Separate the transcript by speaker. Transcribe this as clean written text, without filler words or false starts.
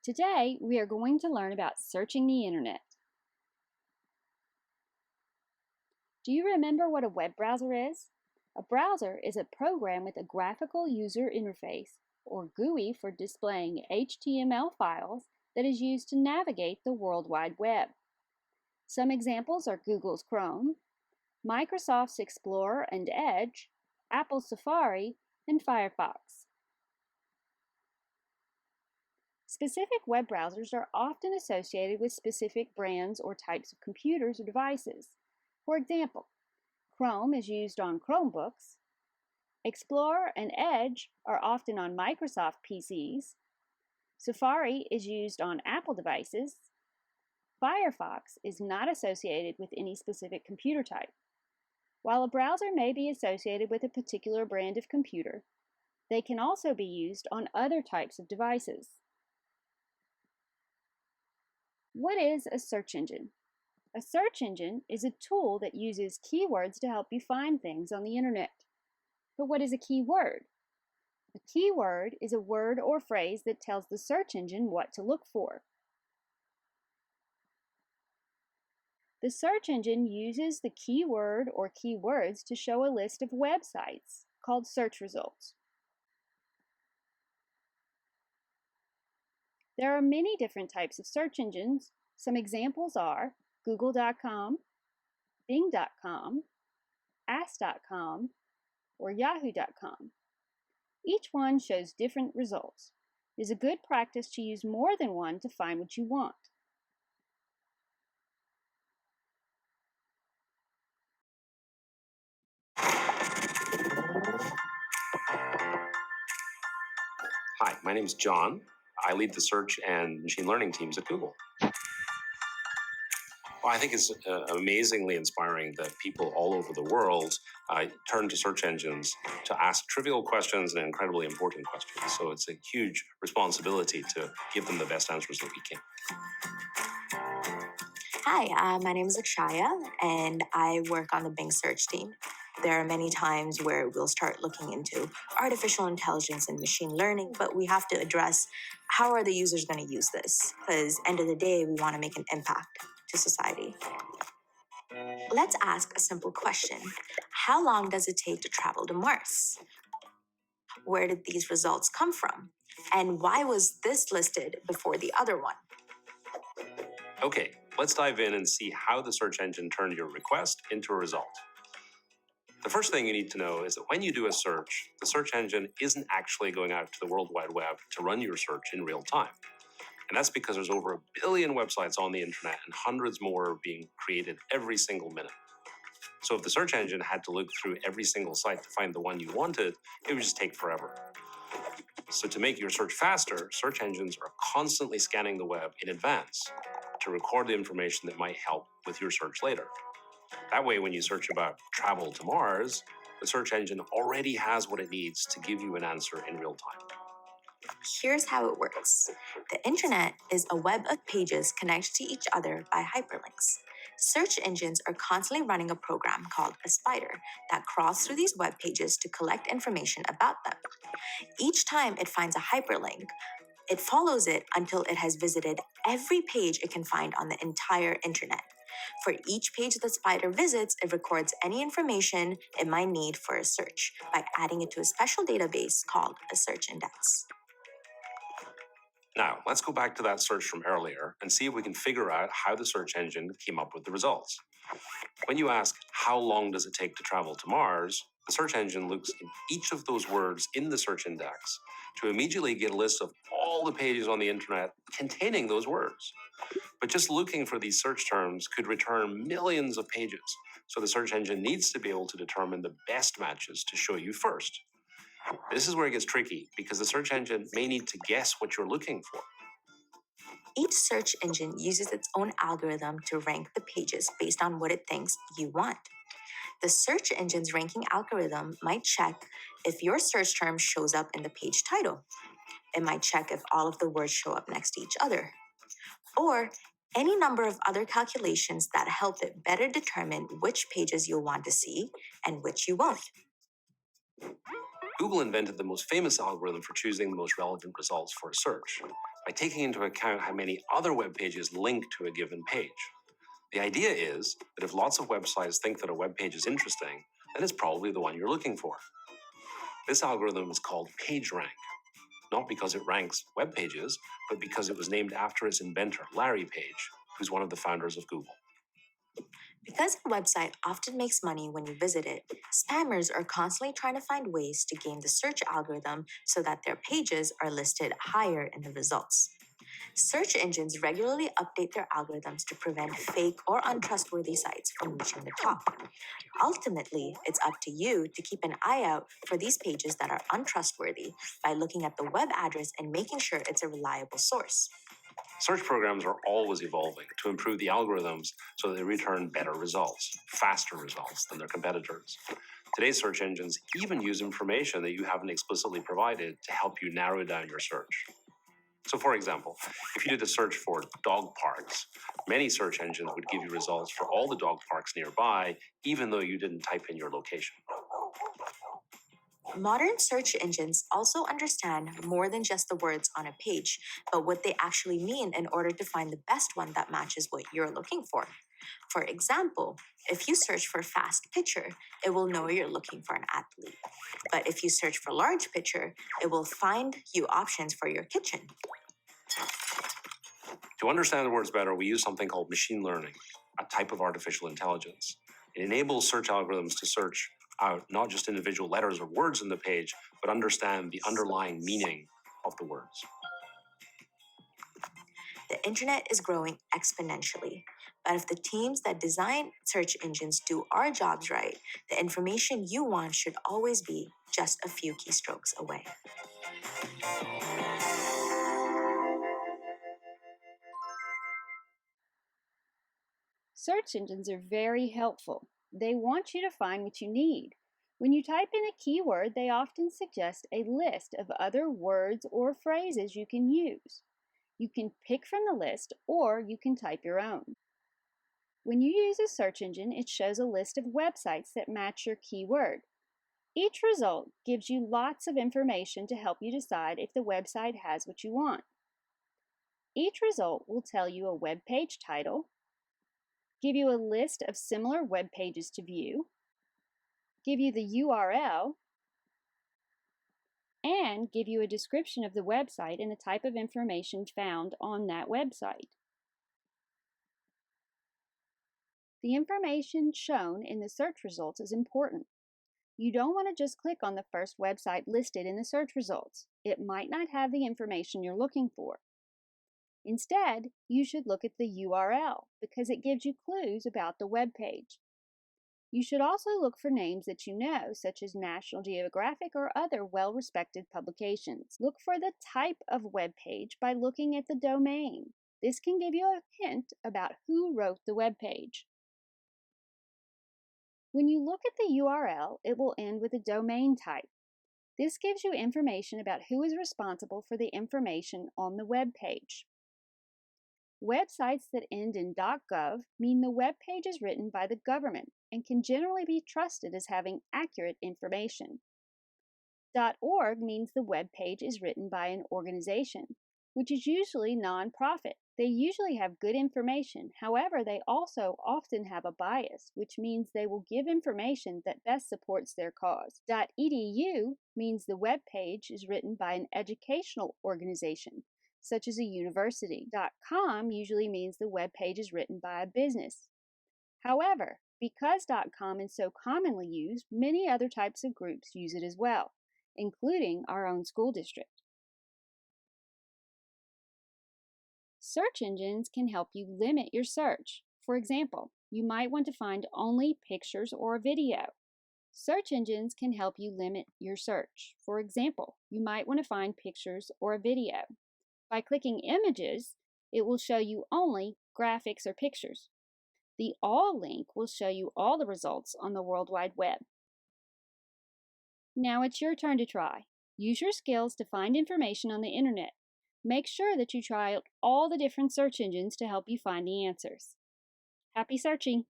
Speaker 1: Today, we are going to learn about searching the internet. Do you remember what a web browser is? A browser is a program with a graphical user interface, or GUI for displaying HTML files that is used to navigate the World Wide Web. Some examples are Google's Chrome, Microsoft's Explorer and Edge, Apple's Safari, and Firefox. Specific web browsers are often associated with specific brands or types of computers or devices. For example, Chrome is used on Chromebooks. Explorer and Edge are often on Microsoft PCs. Safari is used on Apple devices. Firefox is not associated with any specific computer type. While a browser may be associated with a particular brand of computer, they can also be used on other types of devices. What is a search engine? A search engine is a tool that uses keywords to help you find things on the internet. But what is a keyword? A keyword is a word or phrase that tells the search engine what to look for. The search engine uses the keyword or keywords to show a list of websites called search results. There are many different types of search engines. Some examples are Google.com, Bing.com, Ask.com, or Yahoo.com. Each one shows different results. It is a good practice to use more than one to find what you want.
Speaker 2: Hi, my name is John. I lead the search and machine learning teams at Google. Well, I think it's amazingly inspiring that people all over the world turn to search engines to ask trivial questions and incredibly important questions. So it's a huge responsibility to give them the best answers that we can.
Speaker 3: Hi, my name is Akshaya, and I work on the Bing search team. There are many times where we'll start looking into artificial intelligence and machine learning, but we have to address how are the users going to use this? Because end of the day, we want to make an impact to society. Let's ask a simple question. How long does it take to travel to Mars? Where did these results come from? And why was this listed before the other one?
Speaker 2: Okay, let's dive in and see how the search engine turned your request into a result. The first thing you need to know is that when you do a search, the search engine isn't actually going out to the World Wide Web to run your search in real time. And that's because there's over 1 billion websites on the internet and hundreds more are being created every single minute. So if the search engine had to look through every single site to find the one you wanted, it would just take forever. So to make your search faster, search engines are constantly scanning the web in advance to record the information that might help with your search later. That way, when you search about travel to Mars, the search engine already has what it needs to give you an answer in real time.
Speaker 3: Here's how it works. The internet is a web of pages connected to each other by hyperlinks. Search engines are constantly running a program called a spider that crawls through these web pages to collect information about them. Each time it finds a hyperlink, it follows it until it has visited every page it can find on the entire internet. For each page the spider visits, it records any information it might need for a search by adding it to a special database called a search index.
Speaker 2: Now, let's go back to that search from earlier and see if we can figure out how the search engine came up with the results. When you ask, how long does it take to travel to Mars, the search engine looks in each of those words in the search index to immediately get a list of all the pages on the internet containing those words. But just looking for these search terms could return millions of pages, so the search engine needs to be able to determine the best matches to show you first. This is where it gets tricky, because the search engine may need to guess what you're looking for.
Speaker 3: Each search engine uses its own algorithm to rank the pages based on what it thinks you want. The search engine's ranking algorithm might check if your search term shows up in the page title. It might check if all of the words show up next to each other, or any number of other calculations that help it better determine which pages you'll want to see and which you won't.
Speaker 2: Google invented the most famous algorithm for choosing the most relevant results for a search. by taking into account how many other web pages link to a given page. The idea is that if lots of websites think that a web page is interesting, then it's probably the one you're looking for. This algorithm is called PageRank, not because it ranks web pages, but because it was named after its inventor, Larry Page, who's one of the founders of Google.
Speaker 3: Because a website often makes money when you visit it, spammers are constantly trying to find ways to game the search algorithm so that their pages are listed higher in the results. Search engines regularly update their algorithms to prevent fake or untrustworthy sites from reaching the top. Ultimately, it's up to you to keep an eye out for these pages that are untrustworthy by looking at the web address and making sure it's a reliable source.
Speaker 2: Search programs are always evolving to improve the algorithms so that they return better results, faster results than their competitors. Today's search engines even use information that you haven't explicitly provided to help you narrow down your search. So for example, if you did a search for dog parks, many search engines would give you results for all the dog parks nearby, even though you didn't type in your location.
Speaker 3: Modern search engines also understand more than just the words on a page, but what they actually mean in order to find the best one that matches what you're looking for. For example, if you search for fast picture, it will know you're looking for an athlete. But if you search for large picture, it will find you options for your kitchen.
Speaker 2: To understand the words better, we use something called machine learning, a type of artificial intelligence. It enables search algorithms to search out not just individual letters or words in the page, but understand the underlying meaning of the words.
Speaker 3: The internet is growing exponentially, but if the teams that design search engines do our jobs right, the information you want should always be just a few keystrokes away.
Speaker 1: Search engines are very helpful. They want you to find what you need. When you type in a keyword, they often suggest a list of other words or phrases you can use. You can pick from the list or you can type your own. When you use a search engine, it shows a list of websites that match your keyword. Each result gives you lots of information to help you decide if the website has what you want. Each result will tell you a web page title, give you a list of similar web pages to view, give you the URL, and give you a description of the website and the type of information found on that website. The information shown in the search results is important. You don't want to just click on the first website listed in the search results. It might not have the information you're looking for. Instead, you should look at the URL because it gives you clues about the web page. You should also look for names that you know, such as National Geographic or other well-respected publications. Look for the type of web page by looking at the domain. This can give you a hint about who wrote the web page. When you look at the URL, it will end with a domain type. This gives you information about who is responsible for the information on the web page. Websites that end in .gov mean the web page is written by the government and can generally be trusted as having accurate information. .org means the web page is written by an organization, which is usually nonprofit. They usually have good information. However, they also often have a bias, which means they will give information that best supports their cause. .edu means the web page is written by an educational organization, such as a university. .com usually means the web page is written by a business. However, because .com is so commonly used, many other types of groups use it as well, including our own school district. Search engines can help you limit your search. For example, you might want to find only pictures or video. Search engines can help you limit your search. For example, you might want to find pictures or a video. By clicking images, it will show you only graphics or pictures. The All link will show you all the results on the World Wide Web. Now it's your turn to try. Use your skills to find information on the internet. Make sure that you try out all the different search engines to help you find the answers. Happy searching!